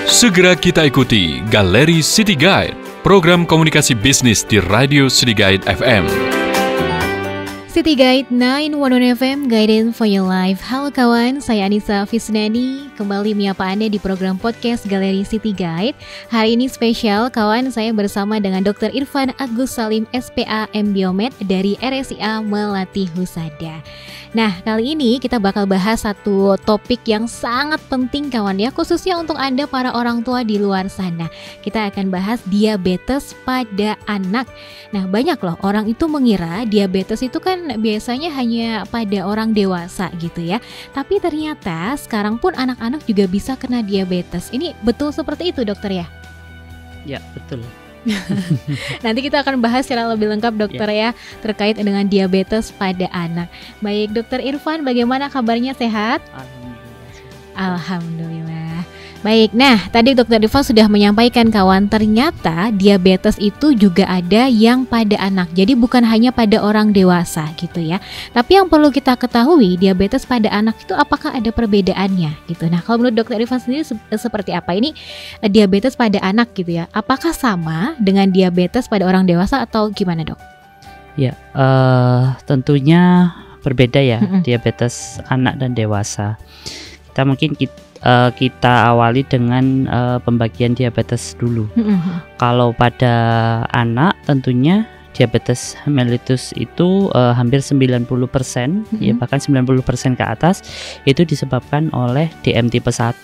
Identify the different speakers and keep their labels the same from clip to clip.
Speaker 1: Segera kita ikuti Galeri City Guide, program komunikasi bisnis di Radio City Guide FM.
Speaker 2: City Guide 911 FM, Guidance for Your Life. Halo kawan, saya Anissa Fisnani, kembali menyapa Anda di program podcast Galeri City Guide. Hari ini spesial kawan, saya bersama dengan Dr. Irfan Agus Salim SPA M.Biomed dari RSIA Melati Husada. Nah, kali ini kita bakal bahas satu topik yang sangat penting kawan ya, khususnya untuk Anda para orang tua di luar sana. Kita akan bahas diabetes pada anak. Nah, banyak loh orang itu mengira diabetes itu kan biasanya hanya pada orang dewasa gitu ya. Tapi ternyata sekarang pun anak-anak juga bisa kena diabetes. Ini betul seperti itu dokter ya?
Speaker 3: Ya, betul.
Speaker 2: Nanti kita akan bahas secara lebih lengkap dokter ya, terkait dengan diabetes pada anak. Baik, Dokter Irfan, bagaimana kabarnya, sehat? Alhamdulillah. Baik, nah tadi Dokter Irfan sudah menyampaikan kawan, ternyata diabetes itu juga ada yang pada anak. Jadi bukan hanya pada orang dewasa gitu ya. Tapi yang perlu kita ketahui, diabetes pada anak itu apakah ada perbedaannya gitu. Nah, kalau menurut Dokter Irfan sendiri seperti apa ini diabetes pada anak gitu ya? Apakah sama dengan diabetes pada orang dewasa atau gimana, Dok?
Speaker 3: Ya, tentunya berbeda ya, diabetes anak dan dewasa. Kita awali dengan pembagian diabetes dulu. Kalau pada anak tentunya diabetes mellitus itu hampir 90%, ya bahkan 90% ke atas itu disebabkan oleh DM tipe 1.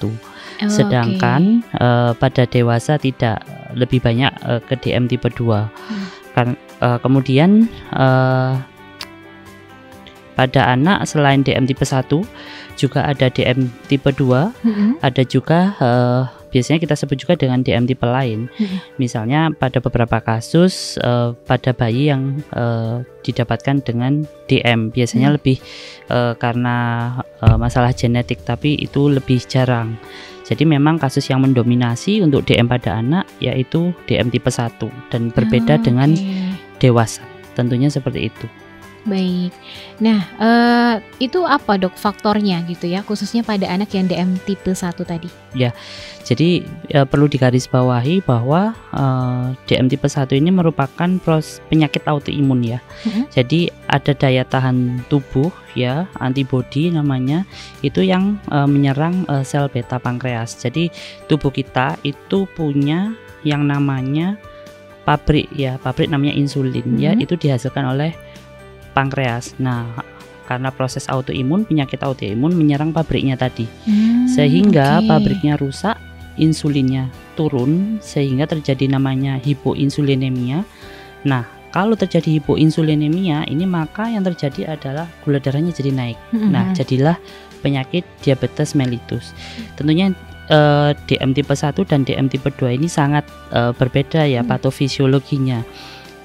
Speaker 3: Sedangkan pada dewasa tidak, lebih banyak ke DM tipe 2. Kemudian pada anak selain DM tipe 1 juga ada DM tipe 2, ada juga biasanya kita sebut juga dengan DM tipe lain. Misalnya pada beberapa kasus pada bayi yang didapatkan dengan DM biasanya lebih karena masalah genetik, tapi itu lebih jarang. Jadi memang kasus yang mendominasi untuk DM pada anak yaitu DM tipe 1 dan berbeda dengan dewasa. Tentunya seperti itu.
Speaker 2: Baik, nah itu apa dok faktornya gitu ya, khususnya pada anak yang DM tipe 1 tadi?
Speaker 3: Ya, jadi perlu digarisbawahi bahwa DM tipe 1 ini merupakan penyakit autoimun ya. Jadi ada daya tahan tubuh ya, antibodi namanya, itu yang menyerang sel beta pankreas. Jadi tubuh kita itu punya yang namanya pabrik namanya insulin ya, itu dihasilkan oleh pankreas. Nah, karena proses autoimun, penyakit autoimun menyerang pabriknya tadi, sehingga pabriknya rusak, insulinnya turun, sehingga terjadi namanya hipoinsulinemia. Nah, kalau terjadi hipoinsulinemia ini, maka yang terjadi adalah gula darahnya jadi naik. Nah, jadilah penyakit diabetes mellitus. Tentunya DM tipe 1 dan DM tipe 2 ini sangat berbeda ya patofisiologinya.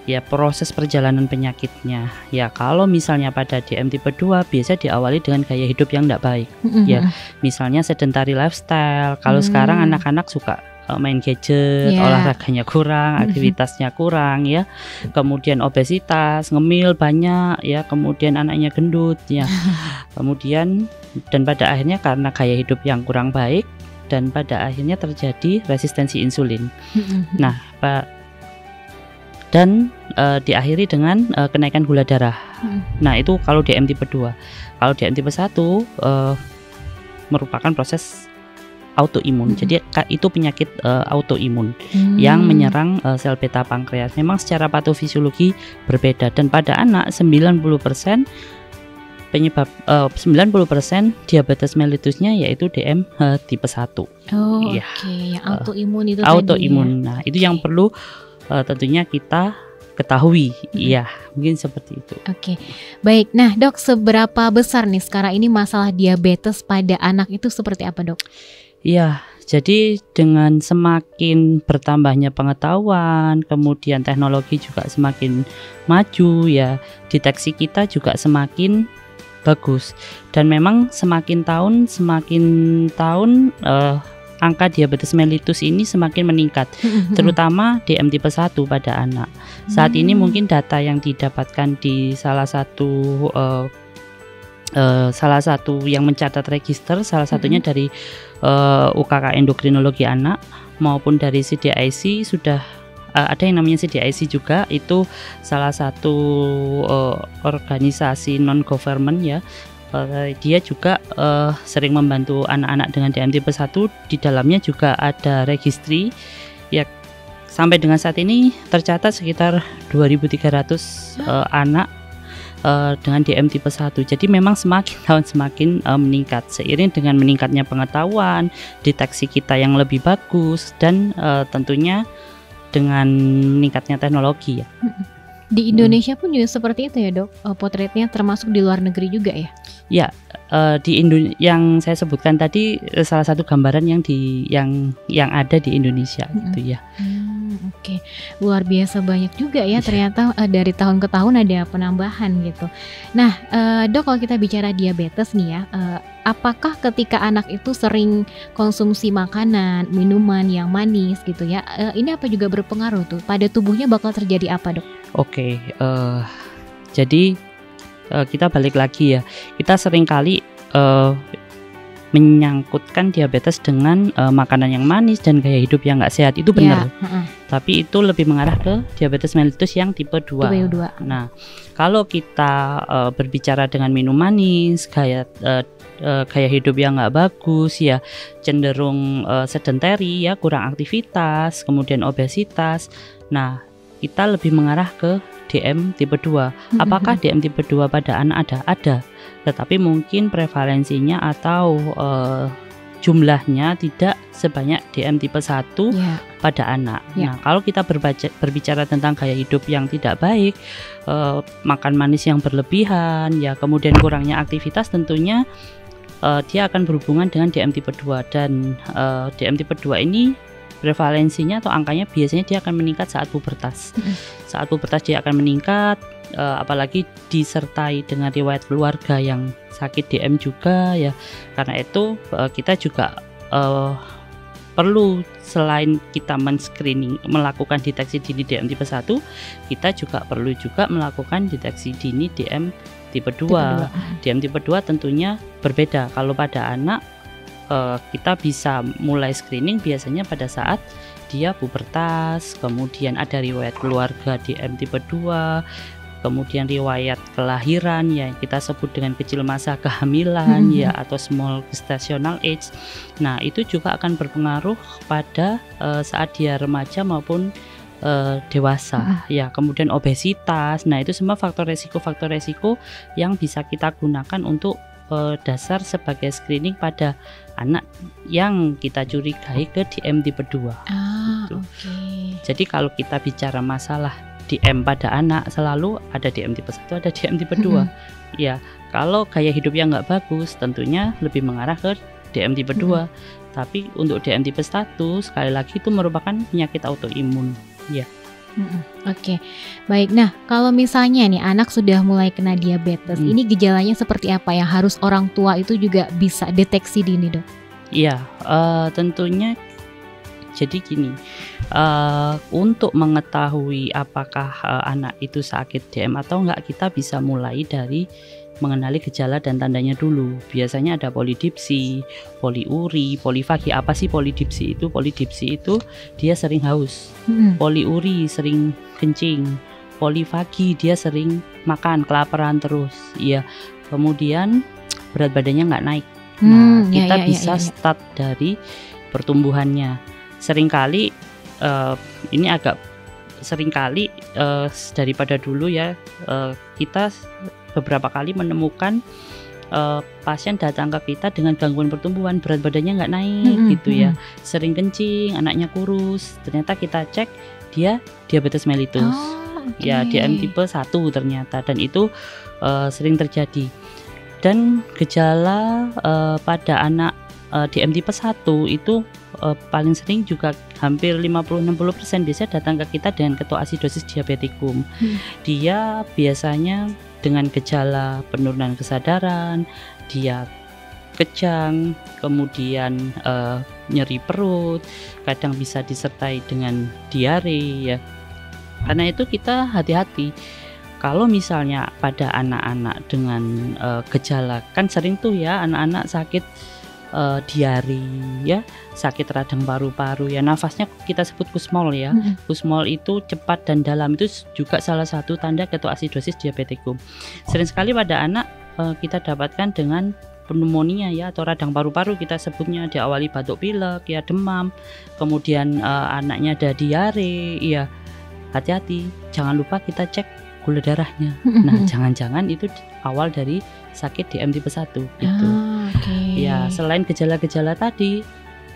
Speaker 3: Ya, proses perjalanan penyakitnya. Ya, kalau misalnya pada DM tipe 2 biasa diawali dengan gaya hidup yang tidak baik. Ya, misalnya sedentary lifestyle. Kalau sekarang anak-anak suka main gadget, olahraganya kurang, aktivitasnya kurang ya. Kemudian obesitas, ngemil banyak ya, kemudian anaknya gendut ya. Kemudian dan pada akhirnya karena gaya hidup yang kurang baik dan pada akhirnya terjadi resistensi insulin. Nah, dan diakhiri dengan kenaikan gula darah. Nah, itu kalau DM tipe 2. Kalau DM tipe 1 merupakan proses autoimun. Jadi itu penyakit autoimun yang menyerang sel beta pankreas. Memang secara patofisiologi berbeda, dan pada anak 90% penyebab 90% diabetes mellitusnya yaitu DM tipe 1.
Speaker 2: Yang autoimun itu
Speaker 3: autoimun.
Speaker 2: Tadi ya?
Speaker 3: Nah, itu yang perlu tentunya kita ketahui. Iya, mungkin seperti itu.
Speaker 2: Oke. Baik. Nah, Dok, seberapa besar nih sekarang ini masalah diabetes pada anak itu seperti apa, Dok?
Speaker 3: Iya, jadi dengan semakin bertambahnya pengetahuan, kemudian teknologi juga semakin maju ya, deteksi kita juga semakin bagus. Dan memang semakin tahun angka diabetes mellitus ini semakin meningkat, terutama DM tipe 1 pada anak. Saat ini mungkin data yang didapatkan di salah satu salah satu yang mencatat register, salah satunya dari UKK Endokrinologi Anak maupun dari CDIC sudah ada yang namanya CDIC juga, itu salah satu organisasi non government ya. Dia juga sering membantu anak-anak dengan DM tipe 1. Di dalamnya juga ada registry ya. Sampai dengan saat ini tercatat sekitar 2.300 anak dengan DM tipe 1. Jadi memang semakin meningkat seiring dengan meningkatnya pengetahuan, deteksi kita yang lebih bagus, dan tentunya dengan meningkatnya teknologi ya.
Speaker 2: Di Indonesia pun juga seperti itu ya dok, potretnya termasuk di luar negeri juga ya?
Speaker 3: Ya, di yang saya sebutkan tadi salah satu gambaran yang ada di Indonesia gitu ya.
Speaker 2: Oke, luar biasa banyak juga ya ternyata dari tahun ke tahun ada penambahan gitu. Nah dok, kalau kita bicara diabetes nih ya, apakah ketika anak itu sering konsumsi makanan, minuman yang manis gitu ya, ini apa juga berpengaruh tuh pada tubuhnya, bakal terjadi apa dok?
Speaker 3: Oke, jadi kita balik lagi ya, kita seringkali menyangkutkan diabetes dengan makanan yang manis dan gaya hidup yang nggak sehat, itu benar. Tapi itu lebih mengarah ke diabetes mellitus yang tipe 2. Nah, kalau kita berbicara dengan minum manis, gaya hidup yang nggak bagus ya, cenderung sedentary ya, kurang aktivitas, kemudian obesitas. Nah, kita lebih mengarah ke DM tipe 2. Apakah DM tipe 2 pada anak ada? Tetapi mungkin prevalensinya atau jumlahnya tidak sebanyak DM tipe 1 pada anak. Nah, kalau kita berbicara tentang gaya hidup yang tidak baik, makan manis yang berlebihan, ya kemudian kurangnya aktivitas, tentunya dia akan berhubungan dengan DM tipe 2. Dan DM tipe 2 ini prevalensinya atau angkanya biasanya dia akan meningkat saat pubertas. Saat pubertas dia akan meningkat, apalagi disertai dengan riwayat keluarga yang sakit DM juga ya. Karena itu kita juga perlu, selain kita men-screening, melakukan deteksi dini DM tipe 1, kita juga perlu melakukan deteksi dini DM tipe 2. DM tipe 2 tentunya berbeda. Kalau pada anak kita bisa mulai screening biasanya pada saat dia pubertas, kemudian ada riwayat keluarga DM tipe 2, kemudian riwayat kelahiran yang kita sebut dengan kecil masa kehamilan ya, atau small gestational age. Nah, itu juga akan berpengaruh pada saat dia remaja maupun dewasa ya. Kemudian obesitas. Nah, itu semua faktor resiko yang bisa kita gunakan untuk dasar sebagai screening pada anak yang kita curigai ke DM tipe 2. Gitu. Jadi kalau kita bicara masalah DM pada anak, selalu ada DM tipe 1, ada DM tipe 2. Ya, kalau gaya hidup yang nggak bagus, tentunya lebih mengarah ke DM tipe 2. Tapi untuk DM tipe 1, sekali lagi itu merupakan penyakit autoimun ya.
Speaker 2: Oke, baik. Nah, kalau misalnya nih anak sudah mulai kena diabetes, ini gejalanya seperti apa yang harus orang tua itu juga bisa deteksi dini dok?
Speaker 3: Iya, tentunya. Jadi gini, untuk mengetahui apakah anak itu sakit DM atau enggak, kita bisa mulai dari mengenali gejala dan tandanya dulu. Biasanya ada polidipsi, poliuri, polifagi. Apa sih polidipsi itu? Polidipsi itu dia sering haus. Poliuri sering kencing. Polifagi dia sering makan, kelaparan terus. Iya. Kemudian berat badannya nggak naik. Nah, kita bisa start dari pertumbuhannya. Seringkali ini agak seringkali daripada dulu ya, kita beberapa kali menemukan pasien datang ke kita dengan gangguan pertumbuhan, berat badannya nggak naik gitu ya, sering kencing, anaknya kurus. Ternyata kita cek dia diabetes mellitus, ya DM tipe 1 ternyata, dan itu sering terjadi. Dan gejala pada anak DM tipe 1 itu paling sering juga hampir 50-60% biasanya datang ke kita dengan ketoasidosis diabetikum. Dia biasanya dengan gejala penurunan kesadaran, dia kejang, kemudian nyeri perut, kadang bisa disertai dengan diare ya. Karena itu kita hati-hati Kalau misalnya pada anak-anak dengan gejala, kan sering tuh ya anak-anak sakit diare ya, sakit radang paru-paru ya, nafasnya kita sebut kusmol ya. Kusmol itu cepat dan dalam, itu juga salah satu tanda ketoasidosis diabetikum. Sering sekali pada anak kita dapatkan dengan pneumonia ya, atau radang paru-paru kita sebutnya, diawali batuk pilek ya, demam, kemudian anaknya ada diare ya. Hati-hati, jangan lupa kita cek gula darahnya. Nah, jangan-jangan itu awal dari sakit DM tipe 1 gitu. Ya, selain gejala-gejala tadi,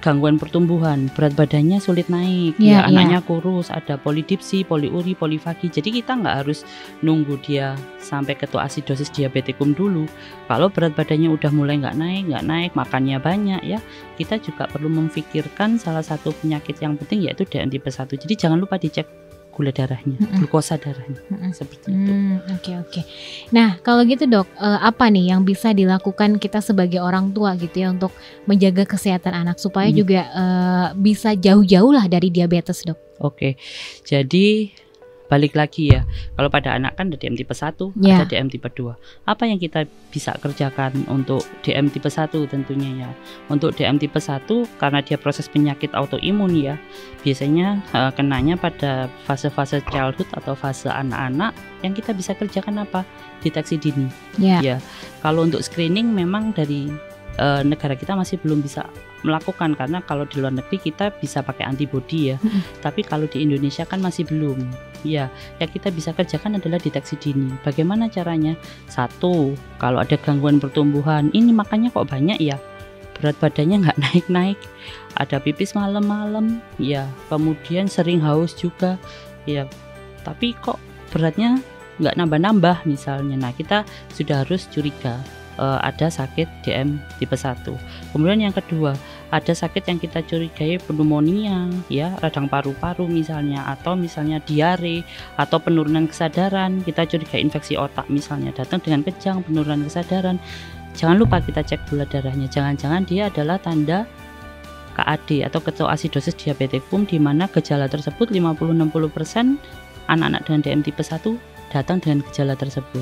Speaker 3: gangguan pertumbuhan, berat badannya sulit naik, anaknya kurus, ada polidipsi, poliuri, polifagi. Jadi kita nggak harus nunggu dia sampai ketoasidosis diabetikum dulu. Kalau berat badannya udah mulai nggak naik, makannya banyak ya, kita juga perlu memikirkan salah satu penyakit yang penting yaitu DM tipe 1. Jadi jangan lupa dicek gula darahnya, glukosa darahnya, seperti itu.
Speaker 2: Oke. Nah, kalau gitu dok, apa nih yang bisa dilakukan kita sebagai orang tua gitu ya untuk menjaga kesehatan anak supaya juga bisa jauh-jauh lah dari diabetes, dok?
Speaker 3: Oke, jadi balik lagi ya, kalau pada anak kan ada DM tipe 1, ada DM tipe 2. Apa yang kita bisa kerjakan untuk DM tipe 1 tentunya ya. Untuk DM tipe 1 karena dia proses penyakit autoimun ya, biasanya kenanya pada fase-fase childhood atau fase anak-anak. Yang kita bisa kerjakan apa? Deteksi dini. Ya, kalau untuk screening memang dari negara kita masih belum bisa melakukan, karena kalau di luar negeri kita bisa pakai antibodi ya, tapi kalau di Indonesia kan masih belum. Ya, yang kita bisa kerjakan adalah deteksi dini. Bagaimana caranya? 1, kalau ada gangguan pertumbuhan, ini makannya kok banyak ya, berat badannya nggak naik-naik, ada pipis malam-malam ya, kemudian sering haus juga ya, tapi kok beratnya nggak nambah-nambah misalnya. Nah, kita sudah harus curiga ada sakit DM tipe 1. Kemudian yang kedua, ada sakit yang kita curigai pneumonia ya, radang paru-paru misalnya, atau misalnya diare atau penurunan kesadaran, kita curigai infeksi otak misalnya, datang dengan kejang, penurunan kesadaran. Jangan lupa kita cek gula darahnya, jangan-jangan dia adalah tanda KAD atau ketoasidosis diabetikum, di mana gejala tersebut 50-60% anak-anak dengan DM tipe 1 datang dengan gejala tersebut.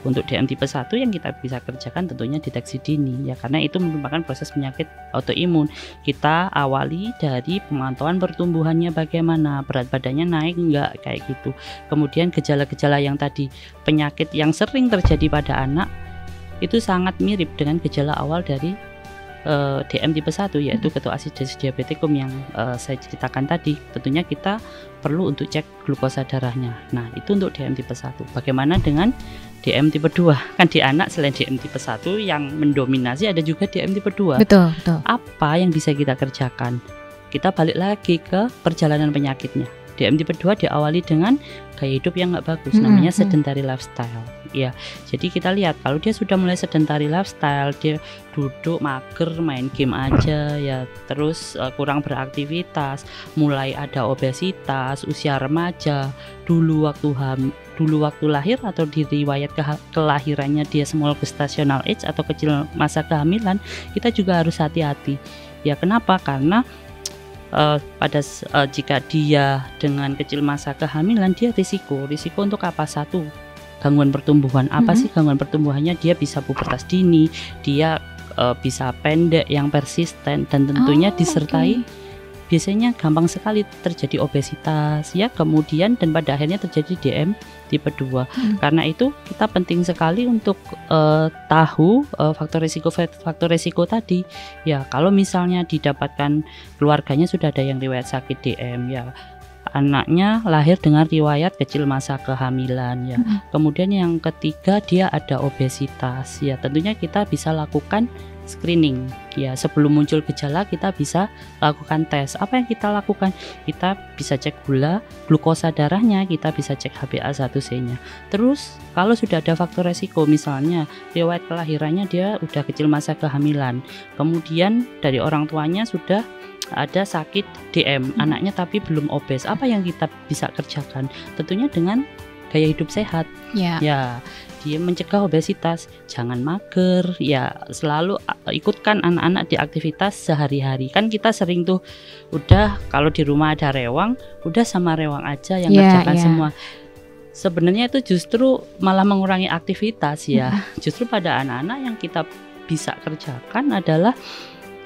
Speaker 3: Untuk DM tipe 1 yang kita bisa kerjakan tentunya deteksi dini ya, karena itu merupakan proses penyakit autoimun. Kita awali dari pemantauan pertumbuhannya bagaimana, berat badannya naik enggak, kayak gitu. Kemudian gejala-gejala yang tadi, penyakit yang sering terjadi pada anak itu sangat mirip dengan gejala awal dari DM tipe 1 yaitu ketoasidosis diabetikum yang saya ceritakan tadi. Tentunya kita perlu untuk cek glukosa darahnya. Nah, itu untuk DM tipe 1. Bagaimana dengan DM tipe 2? Kan di anak selain DM tipe 1 yang mendominasi, ada juga DM tipe 2.
Speaker 2: Betul.
Speaker 3: Apa yang bisa kita kerjakan? Kita balik lagi ke perjalanan penyakitnya. DM tipe 2 diawali dengan gaya hidup yang nggak bagus, namanya sedentary lifestyle ya. Jadi kita lihat kalau dia sudah mulai sedentary lifestyle, dia duduk mager, main game aja ya, terus kurang beraktivitas, mulai ada obesitas, usia remaja, dulu waktu lahir atau di riwayat kelahirannya dia small gestational age atau kecil masa kehamilan, kita juga harus hati-hati ya. Kenapa? Karena jika dia dengan kecil masa kehamilan, dia risiko untuk apa? 1, gangguan pertumbuhan. Apa sih gangguan pertumbuhannya? Dia bisa pubertas dini, dia bisa pendek yang persisten, dan tentunya disertai biasanya gampang sekali terjadi obesitas ya, kemudian dan pada akhirnya terjadi DM tipe 2. Karena itu kita penting sekali untuk tahu faktor resiko tadi ya. Kalau misalnya didapatkan keluarganya sudah ada yang riwayat sakit DM ya, anaknya lahir dengan riwayat kecil masa kehamilan ya. Kemudian yang ketiga, dia ada obesitas ya, tentunya kita bisa lakukan screening ya. Sebelum muncul gejala kita bisa lakukan tes. Apa yang kita lakukan? Kita bisa cek glukosa darahnya, kita bisa cek HbA1c-nya. Terus kalau sudah ada faktor resiko, misalnya riwayat kelahirannya dia udah kecil masa kehamilan, kemudian dari orang tuanya sudah ada sakit DM, anaknya tapi belum obes, apa yang kita bisa kerjakan? Tentunya dengan gaya hidup sehat ya, dia mencegah obesitas, jangan mager ya, selalu ikutkan anak-anak di aktivitas sehari-hari. Kan kita sering tuh, udah kalau di rumah ada rewang, udah sama rewang aja yang kerjakan semua. sebenarnya itu justru malah mengurangi aktivitas ya. Justru pada anak-anak yang kita bisa kerjakan adalah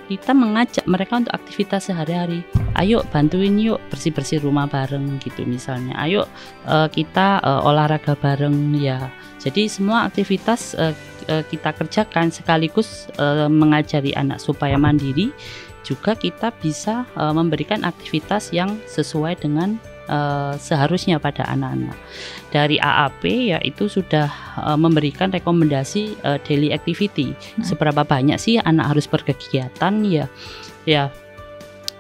Speaker 3: kita mengajak mereka untuk aktivitas sehari-hari. Ayo bantuin yuk bersih-bersih rumah bareng gitu misalnya. Ayo kita olahraga bareng ya. Jadi semua aktivitas kita kerjakan sekaligus mengajari anak supaya mandiri. Juga kita bisa memberikan aktivitas yang sesuai dengan seharusnya pada anak-anak. Dari AAP yaitu sudah memberikan rekomendasi daily activity. Seberapa banyak sih anak harus berkegiatan ya.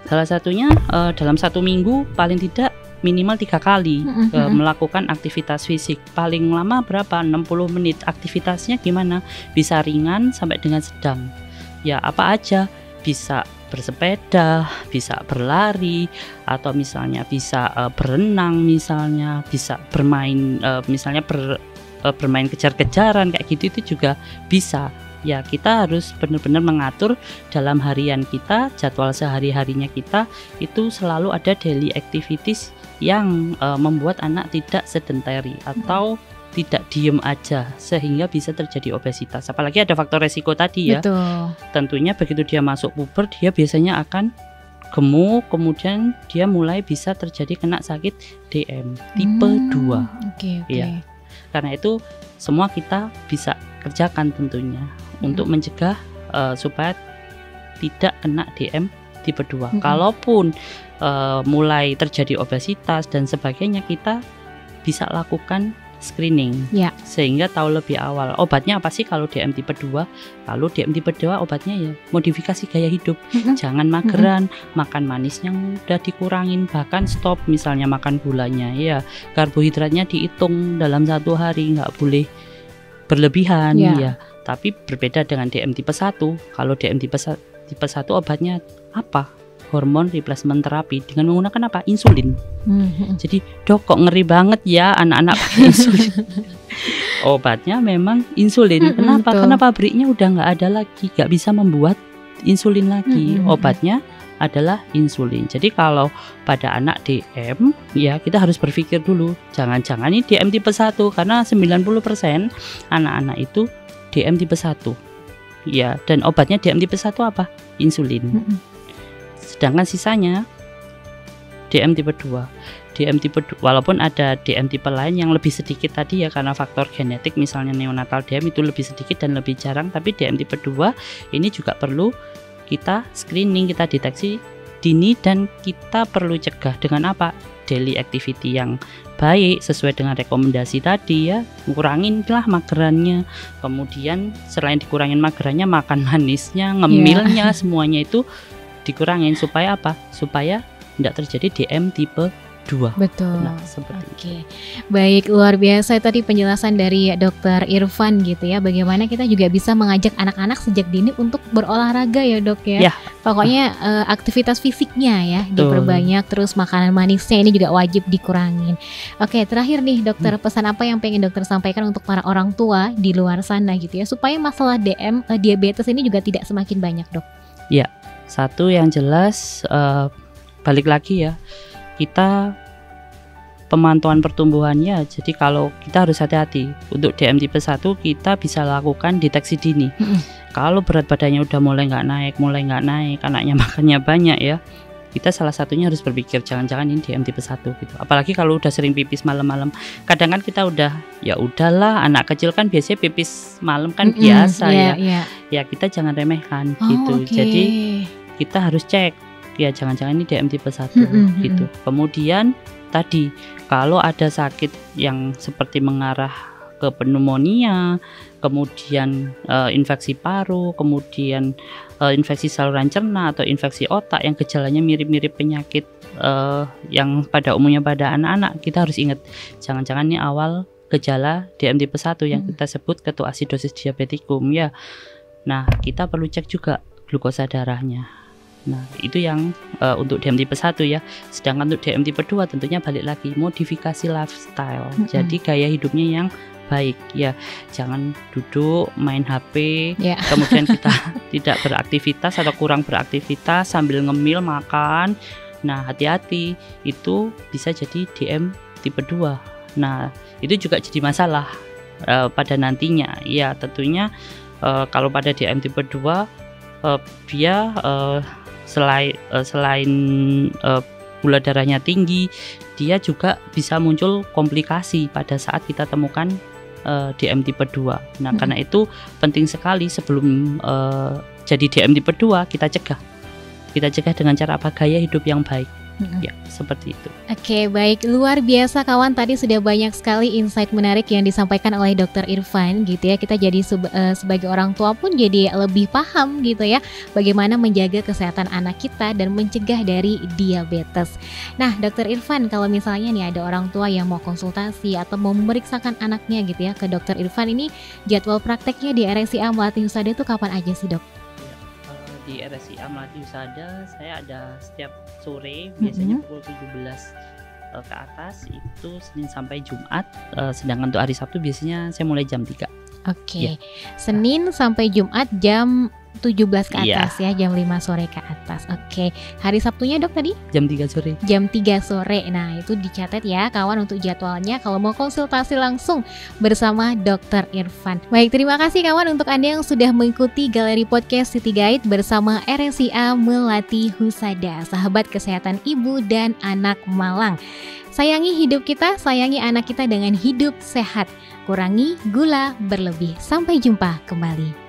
Speaker 3: Salah satunya dalam 1 minggu paling tidak minimal 3 kali melakukan aktivitas fisik. Paling lama berapa? 60 menit. Aktivitasnya gimana? Bisa ringan sampai dengan sedang. Ya apa aja, bisa bersepeda, bisa berlari, atau misalnya bisa berenang, misalnya bisa bermain, misalnya bermain kejar-kejaran kayak gitu, itu juga bisa. Ya kita harus benar-benar mengatur dalam harian kita, jadwal sehari-harinya kita itu selalu ada daily activities yang membuat anak tidak sedentary atau tidak diem aja sehingga bisa terjadi obesitas. Apalagi ada faktor resiko tadi ya.
Speaker 2: Betul.
Speaker 3: Tentunya begitu dia masuk puber, dia biasanya akan gemuk, kemudian dia mulai bisa terjadi kena sakit DM tipe 2.
Speaker 2: Okay.
Speaker 3: Ya. Karena itu semua kita bisa kerjakan tentunya untuk mencegah supaya tidak kena DM tipe 2. Kalaupun mulai terjadi obesitas dan sebagainya, kita bisa lakukan screening sehingga tahu lebih awal obatnya apa sih kalau DM tipe 2. Kalau DM tipe 2 obatnya ya modifikasi gaya hidup. Jangan mageran, makan manisnya udah dikurangin, bahkan stop misalnya makan gulanya ya. Karbohidratnya dihitung dalam 1 hari, nggak boleh berlebihan ya. Tapi berbeda dengan DM tipe 1. Kalau DM tipe 1 obatnya apa? Hormon replacement terapi dengan menggunakan apa? Insulin. Jadi dok kok ngeri banget ya anak-anak pakai insulin. Obatnya memang insulin. Kenapa? Karena pabriknya udah nggak ada lagi, nggak bisa membuat insulin lagi. Obatnya adalah insulin. Jadi kalau pada anak DM ya kita harus berpikir dulu, jangan-jangan ini DM tipe 1 karena 90% anak-anak itu DM tipe 1. Ya, dan obatnya DM tipe 1 apa? Insulin. Sedangkan sisanya DM tipe 2. DM tipe 2, walaupun ada DM tipe lain yang lebih sedikit tadi ya karena faktor genetik, misalnya neonatal DM itu lebih sedikit dan lebih jarang, tapi DM tipe 2 ini juga perlu kita screening, kita deteksi dini, dan kita perlu cegah dengan apa? Daily activity yang baik sesuai dengan rekomendasi tadi ya. Kurangin lah magerannya, kemudian selain dikurangin magerannya, makan manisnya, ngemilnya, semuanya itu dikurangin supaya apa? Supaya tidak terjadi DM tipe 2.
Speaker 2: Betul.
Speaker 3: Nah, seperti
Speaker 2: itu. Baik, luar biasa tadi penjelasan dari Dokter Irfan gitu ya. Bagaimana kita juga bisa mengajak anak-anak sejak dini untuk berolahraga ya dok ya. Pokoknya aktivitas fisiknya ya diperbanyak, terus makanan manisnya ini juga wajib dikurangin. Oke, terakhir nih dokter, pesan apa yang pengen dokter sampaikan untuk para orang tua di luar sana gitu ya, supaya masalah diabetes ini juga tidak semakin banyak dok?
Speaker 3: Ya, satu yang jelas balik lagi ya, kita pemantauan pertumbuhannya. Jadi kalau kita harus hati-hati untuk DM tipe 1, kita bisa lakukan deteksi dini. Kalau berat badannya udah mulai nggak naik, anaknya makannya banyak ya, kita salah satunya harus berpikir jangan-jangan ini DM tipe 1 gitu. Apalagi kalau udah sering pipis malam-malam. Kadang kan kita udah ya udahlah, anak kecil kan biasanya pipis malam kan biasa ya kita jangan remehkan gitu. Jadi kita harus cek ya, jangan-jangan ini DM tipe 1 gitu. Kemudian tadi kalau ada sakit yang seperti mengarah ke pneumonia, kemudian infeksi paru, kemudian infeksi saluran cerna atau infeksi otak yang gejalanya mirip-mirip penyakit yang pada umumnya pada anak-anak, kita harus ingat jangan-jangan ini awal gejala DM tipe 1 yang kita sebut ketoasidosis diabetikum ya. Nah, kita perlu cek juga glukosa darahnya. Nah, itu yang untuk DM tipe 1 ya. Sedangkan untuk DM tipe 2 tentunya balik lagi modifikasi lifestyle. Jadi gaya hidupnya yang baik ya. Jangan duduk main HP, kemudian kita tidak beraktivitas atau kurang beraktivitas sambil ngemil makan. Nah, hati-hati, itu bisa jadi DM tipe 2 Nah, itu juga jadi masalah pada nantinya. Ya, tentunya kalau pada DM tipe 2 dia selain gula darahnya tinggi, dia juga bisa muncul komplikasi pada saat kita temukan DM tipe 2. Nah, karena itu penting sekali sebelum jadi DM tipe 2 kita cegah. Kita cegah dengan cara apa? Gaya hidup yang baik. Ya, seperti itu.
Speaker 2: Oke, baik. Luar biasa kawan, tadi sudah banyak sekali insight menarik yang disampaikan oleh Dr. Irfan gitu ya. Kita jadi sebagai orang tua pun jadi lebih paham gitu ya, bagaimana menjaga kesehatan anak kita dan mencegah dari diabetes. Nah, Dr. Irfan, kalau misalnya nih ada orang tua yang mau konsultasi atau mau memeriksakan anaknya gitu ya ke Dr. Irfan, ini jadwal prakteknya di RSIA Melati Husada itu kapan aja sih, Dok?
Speaker 3: Di RSIA Melati Husada saya ada setiap sore, biasanya pukul 17 ke atas, itu Senin sampai Jumat. Sedangkan untuk hari Sabtu biasanya saya mulai jam 3.
Speaker 2: Oke. Senin sampai Jumat jam 17 ke atas ya, jam 5 sore ke atas. Oke. Hari Sabtunya, Dok, tadi?
Speaker 3: Jam 3 sore.
Speaker 2: Jam 3 sore. Nah, itu dicatat ya kawan untuk jadwalnya kalau mau konsultasi langsung bersama Dr. Irfan. Baik, terima kasih kawan untuk Anda yang sudah mengikuti Galeri Podcast City Guide bersama RSIA Melati Husada, sahabat kesehatan ibu dan anak Malang. Sayangi hidup kita, sayangi anak kita dengan hidup sehat. Kurangi gula berlebih. Sampai jumpa kembali.